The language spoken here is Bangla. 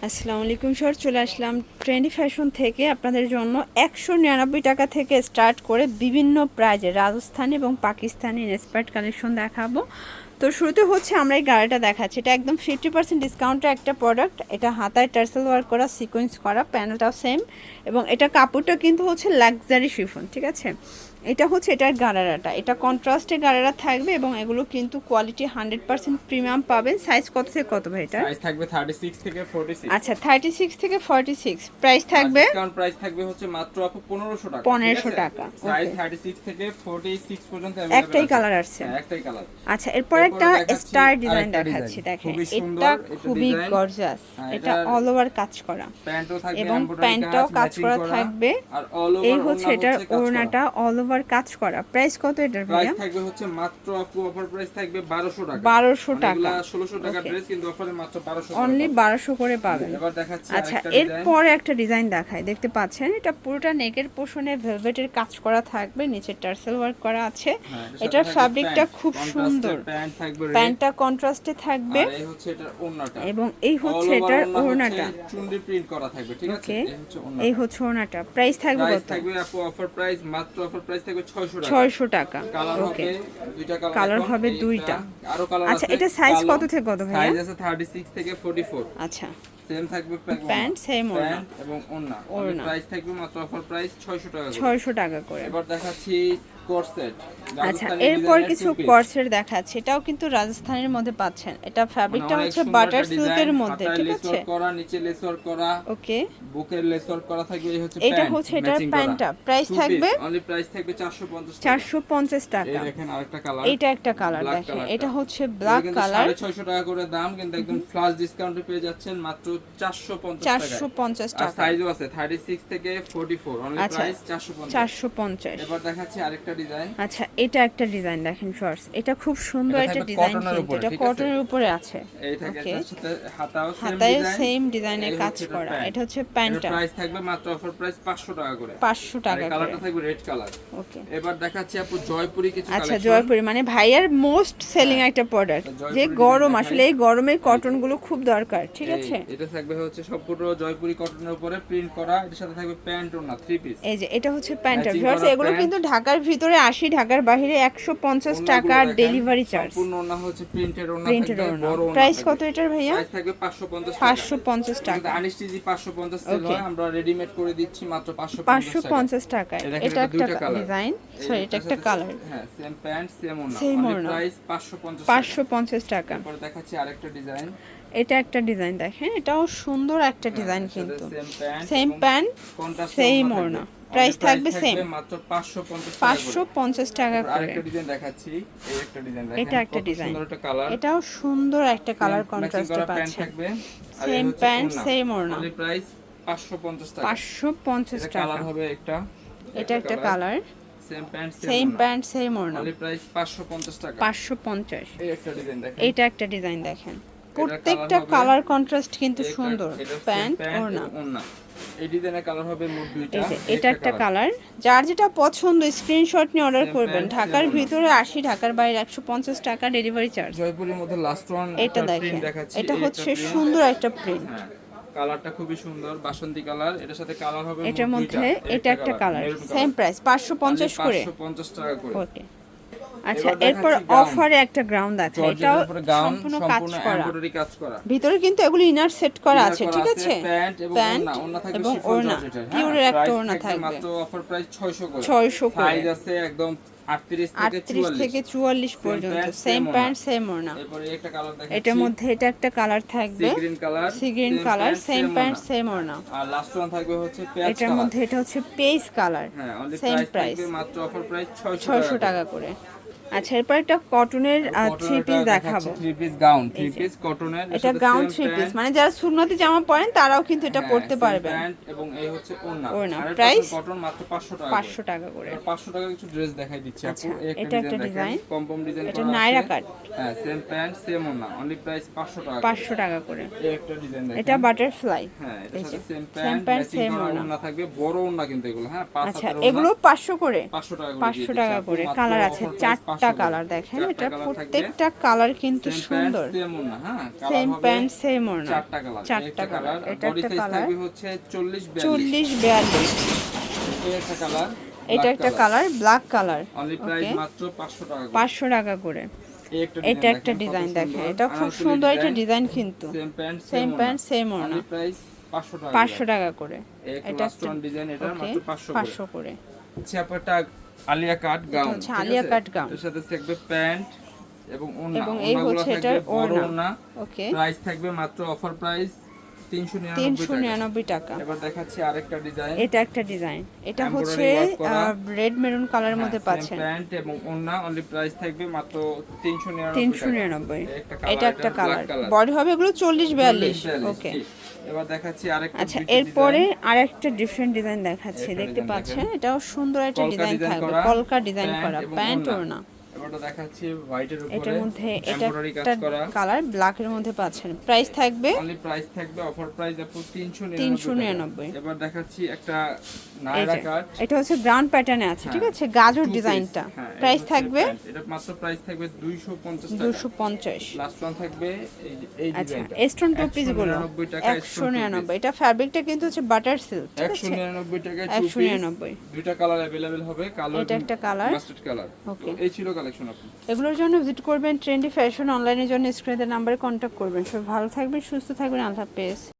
আসসালামু আলাইকুম স্যার, চলে আসলাম ট্রেন্ডি ফ্যাশন থেকে আপনাদের জন্য 199 টাকা থেকে স্টার্ট করে বিভিন্ন প্রাইজে রাজস্থানি এবং পাকিস্তানি ইন্সপায়ার্ড কালেকশন দেখাবো। তো শুরুতে হচ্ছে আমরা এই গাড়িটা দেখাচ্ছি, এটা একদম 50% ডিসকাউন্টের একটা প্রোডাক্ট। এটা হাতায় টার্সেল ওয়ার্ক করা, সিকোয়েন্স করা, প্যানেলটাও সেম এবং এটা কাপড়টা কিন্তু হচ্ছে লাক্সারি শিফন, ঠিক আছে। এটা হচ্ছে এটার গারারাটা, এটা কন্ট্রাস্টে গারারা থাকবে এবং এগুলো কিন্তু কোয়ালিটি 100% প্রিমিয়াম পাবেন। সাইজ কত থেকে কত ভাই এটা? সাইজ থাকবে 36 থেকে 46। আচ্ছা 36 থেকে 46 প্রাইস থাকবে। ডিসকাউন্ট প্রাইস থাকবে হচ্ছে মাত্র আপু 1500 টাকা। 1500 টাকা। সাইজ 36 থেকে 46 পর্যন্ত अवेलेबल একটাই কালার আছে। হ্যাঁ, একটাই কালার। আচ্ছা এরপর একটা স্টার ডিজাইন দেখাচ্ছি, দেখেন এটা খুবই গর্জিয়াস। এটা অল ওভার কাজ করা, প্যান্টও থাকবে এবং এমব্রয়ডারি প্যান্টটাও কাজ করা থাকবে। আর অল ওভার এই হচ্ছে এটার ওড়নাটা অল ওভার কাজ করা। প্রাইস কত এটার ভাইয়া? প্রাইস থাকবে হচ্ছে মাত্র আপু অফার প্রাইস থাকবে 1200 টাকা। 1200 টাকা। এগুলা 1600 টাকা ড্রেস, কিন্তু অফারে মাত্র 1200 টাকা। অনলি 1200 করে পাবেন। এবার দেখাচ্ছি আচ্ছা আরেকটা ডিজাইন। এরপরে একটা ডিজাইন দেখায়, দেখতে পাচ্ছেন এটা পুরোটা নেকের পোর্শনে ভেলভেটের কাজ করা থাকবে, নিচে টার্সেল ওয়ার্ক করা আছে। এটার ফ্যাব্রিকটা খুব সুন্দর, প্যান্ট থাকবে, প্যান্টটা কন্ট্রাস্টে থাকবে আর এই হচ্ছে এটার ওড়নাটা, এবং এই হচ্ছে এটার ওড়নাটা চুন্ডি প্রিন্ট করা থাকবে, ঠিক আছে। এই হচ্ছে ওড়নাটা, এই হচ্ছে ওড়নাটা। প্রাইস থাকবে প্রাইস কত? থাকবে আপু অফার প্রাইস মাত্র অফার প্রাইস থাকবে 600 টাকা। 600 টাকা। কালার ওকে, হবে দুইটা কালার, কালার হবে দুইটা। আরো কালার আছে। আচ্ছা এটা সাইজ কত থেকে কত ভাইয়া? সাইজ আছে 36 থেকে 44। আচ্ছা সেম থাকবে প্যান্ট সেম ওড়না এবং ওড়না। প্রাইস থাকবে মাত্র অফার প্রাইস 600 টাকা করে। 600 টাকা করে। এবার দেখাচ্ছি কোরসেট। আচ্ছা এরপর কিছু কোর্সের দেখাচ্ছি, এটাও কিন্তু রাজস্থানের মধ্যে পাচ্ছেন। এটা ফ্যাব্রিকটা হচ্ছে বাটার সিল্কের মধ্যে, ঠিক আছে। করা নিচে লেস ওয়ার্ক করা, ওকে বুকের লেস ওয়ার্ক করা থাকবে। এই হচ্ছে এটা হচ্ছে এটার প্যান্টটা। প্রাইস থাকবে অনলি প্রাইস থাকবে 450 টাকা। 450 টাকা। এই দেখেন আরেকটা কালার, এটা একটা কালার দেখেন, এটা হচ্ছে ব্ল্যাক কালার। 650 টাকা করে দাম, কিন্তু একদম ফ্ল্যাশ ডিসকাউন্টে পেয়ে যাচ্ছেন মাত্র 450 টাকা। 450 আর টাকা। সাইজও আছে 36 থেকে 44, অনলি প্রাইস 450। 450। এবার দেখাচ্ছি আরেকটা ডিজাইন। আচ্ছা এটা একটা ডিজাইন দেখেন শর্টস, এটা খুব সুন্দর একটা ডিজাইন, কিন্তু এটা কটনের উপরে আছে। এই থাকে এর সাথে হাতায় সেম ডিজাইনের কাজ করা। এটা হচ্ছে প্যান্টটা। প্রাইস থাকবে মাত্র অফার প্রাইস 500 টাকা করে। 500 টাকা করে। কালারটা থাকবে রেড কালার। ওকে এবার দেখাচ্ছি আপু জয়পুরি কিছু কালেকশন। আচ্ছা জয়পুরি মানে ভাইয়ার মোস্ট সেলিং একটা প্রোডাক্ট, যে গরম আসলে এই গরমে কটন গুলো খুব দরকার, ঠিক আছে। এটা থাকবে হচ্ছে সম্পূর্ণ জয়পুরি কটনের উপরে প্রিন্ট করা, এর সাথে থাকবে প্যান্ট ওড়না 3 পিস। এই যে এটা হচ্ছে প্যান্টটা ভিউয়ার্স, এগুলো কিন্তু ঢাকার ভিতরে 80, ঢাকার বাইরে 150 টাকা ডেলিভারি চার্জ। সম্পূর্ণ ওড়না হচ্ছে প্রিন্টের ওড়না থাকবে, বড় ওড়না। প্রাইস কত এটার ভাইয়া? প্রাইস থাকবে 550 টাকা। 550 টাকা। আনস্টিচি 550 সেল হয়, আমরা রেডিমেড করে দিচ্ছি মাত্র 550 টাকা। এটা একটা ডিজাইন, সরি এটা একটা কালার। হ্যাঁ সেম প্যান্ট সেম ওড়না, প্রাইস 550 টাকা। এরপর দেখাচ্ছি আরেকটা ডিজাইন। এটা একটা ডিজাইন দেখেন, এটাও সুন্দর একটা ডিজাইন, কিন্তু সেম প্যান্ট সেম ওড়না। প্রাইস থাকবে সেম মাত্র 550 টাকা করে। আরেকটা ডিজাইন দেখাচ্ছি, এই একটা ডিজাইন দেখেন, এটা একটা ডিজাইন, সুন্দর একটা কালার। এটাও সুন্দর একটা কালার কন্ট্রাস্টে পাচ্ছেন। সেম প্যান্ট সেম ওড়না, প্রাইস 550 টাকা। 550 টাকা। কালার হবে একটা, এটা একটা কালার, সেম প্যান্ট সেম ওড়না, প্রাইস 550 টাকা। 550। এই একটা ডিজাইন দেখেন, এটা একটা ডিজাইন দেখেন, প্রত্যেকটা কালার কন্ট্রাস্ট কিন্তু সুন্দর। প্যান্ট ওড়না, এই ডিজাইনের কালার হবে মোট দুইটা। এটা একটা কালার, যার যেটা পছন্দ স্ক্রিনশট নিয়ে অর্ডার করবেন। ঢাকার ভিতরে 80, ঢাকার বাইরে 150 টাকা ডেলিভারি চার্জ। জয়পুরের মধ্যে লাস্ট ওয়ান এটা দেখেন, এটা হচ্ছে সুন্দর একটা প্রিন্ট। কালারটা খুবই সুন্দর, বাসন্তী কালার। এটার সাথে কালার হবে এটার মধ্যে এটা একটা কালার, সেম প্রাইস 550 করে। 550 টাকা করে। ওকে আচ্ছা এরপর অফারে একটা গ্রাউন্ড আছে, এটাও সম্পূর্ণ কাজ করা, ভিতরে কিন্তু এগুলো ইনার সেট করা আছে, ঠিক আছে। প্যান্ট এবং ওড়না, পিওরের একটা ওড়না থাকবে। মাত্র অফার প্রাইস 600 করে। 600 করে। সাইজ আছে একদম 38 থেকে 44 পর্যন্ত, সেম প্যান্ট সেম ওড়না। এরপরে একটা কালার দেখাচ্ছি, এটার মধ্যে এটা একটা কালার থাকবে, sea green colour, same pant same ওড়না। আর লাস্ট ওয়ান থাকবে হচ্ছে পেঁয়াজ কালার। এটার মধ্যে এটা হচ্ছে পেজ কালার, সেম প্রাইস মাত্র অফার প্রাইস 600 টাকা করে। আচ্ছা এরপর একটা কটনের 3 পিস দেখাবো, 3 পিস গাউন, 3 পিস কটনের। এটা গাউন 3 পিস, মানে যারা সুন্নতি জামা পরেন তারাও কিন্তু এটা পরতে পারবেন। এবং এই হচ্ছে ওড়না, প্রাইস কটন মাত্র 500 টাকা, 500 টাকা করে। 500 টাকা কিছু ড্রেস দেখাই দিচ্ছি আপু। এটা একটা ডিজাইন, পম ডিজাইন করা, এটা নাইরা কাট। হ্যাঁ সেম প্যান্ট সেম ওড়না, অনলি প্রাইস 500 টাকা, 500 টাকা করে। এই একটা ডিজাইন দেখেন, এটা বাটারফ্লাই। হ্যাঁ এটার সাথে সেম প্যান্ট সেম ওড়না থাকবে, বড় ওড়না কিন্তু এগুলো, হ্যাঁ 5 আচ্ছা এগুলো 500 করে, 500 টাকা করে। 500 টাকা করে। কালার আছে 4টা, চারটা কালার দেখেন, এটা প্রত্যেকটা কালার কিন্তু সুন্দর। সেম ওড়না, হ্যাঁ সেম প্যান্ট সেম ওড়না, চারটা কালার, চারটা কালার। এটা বডি একটা সাইজ কালার থাকবে হচ্ছে 40 42, 40 42। এই একটা কালার, এটা একটা colour black colour, only price মাত্র 500 টাকা করে। 500 টাকা করে। এটা একটা ডিজাইন দেখেন, এটা খুব আনারকলি সুন্দর একটা ডিজাইন কিন্তু। সেম প্যান্ট সেম ওড়না, অনলি প্রাইস 500 টাকা 500 টাকা করে। এটা একটা ডিজাইন, এটা মাত্র 500 করে। আচ্ছা আপনারটা আলিয়া কাট গাউন, হচ্ছে আলিয়া কাট গাউন, এর সাথে থাকবে প্যান্ট এবং ওড়না, এবং এই হচ্ছে এটার ওড়না। ওকে, প্রাইস থাকবে মাত্র অফার প্রাইস 399 টাকা। এবার দেখাচ্ছি আরেকটা ডিজাইন, এটা একটা ডিজাইন, এটা হচ্ছে Embroidery work করা। রেড মেরুন কালারের মধ্যে পাচ্ছেন। প্যান্ট এবং ওড়না, অনলি প্রাইস থাকবে মাত্র 399 399। টাকা। এটা একটা কালার, বডি হবে এগুলো 40 42। ওকে, এবার দেখাচ্ছি আরেকটা। আচ্ছা এরপরে আরেকটা ডিফারেন্ট ডিজাইন দেখাচ্ছি, দেখতে পাচ্ছেন এটাও সুন্দর একটা ডিজাইন থাকবে, কলকা ডিজাইন করা, প্যান্ট ওড়না। এবারটা দেখাচ্ছি হোয়াইটের উপরে, এটার মধ্যে এটা এমব্রয়ডারি কাজ একটা করা, কালার ব্ল্যাক এর মধ্যে পাচ্ছেন। প্রাইস থাকবে অনলি প্রাইস থাকবে অফার প্রাইস আপু 399। এবার দেখাচ্ছি একটা নায়রা কাট, এটা হচ্ছে গ্রাউন্ড প্যাটার্নে আছে, ঠিক আছে, গাজর ডিজাইনটা। প্রাইস থাকবে, এটা মাত্র প্রাইস থাকবে 250 টাকা, 250। লাস্ট ওয়ান থাকবে এই আচ্ছা ডিজাইনটা স্টোন টু পিস গুলো 199 টাকা, 199। এটা ফ্যাব্রিকটা কিন্তু হচ্ছে বাটার সিল্ক, ঠিক আছে, 199 টাকা, 199। দুইটা কালার अवेलेबल হবে, কালো এটা একটা কালার, মাস্টার্ড কালার। ওকে, এই ছিল কালেকশন আপু। এগুলোর জন্য ভিজিট করবেন ট্রেন্ডি ফ্যাশন, অনলাইনের জন্য স্ক্রিনের নাম্বারে কন্ট্যাক্ট করবেন। সবাই ভালো থাকবেন, সুস্থ থাকবেন, আল্লাহ হাফেজ।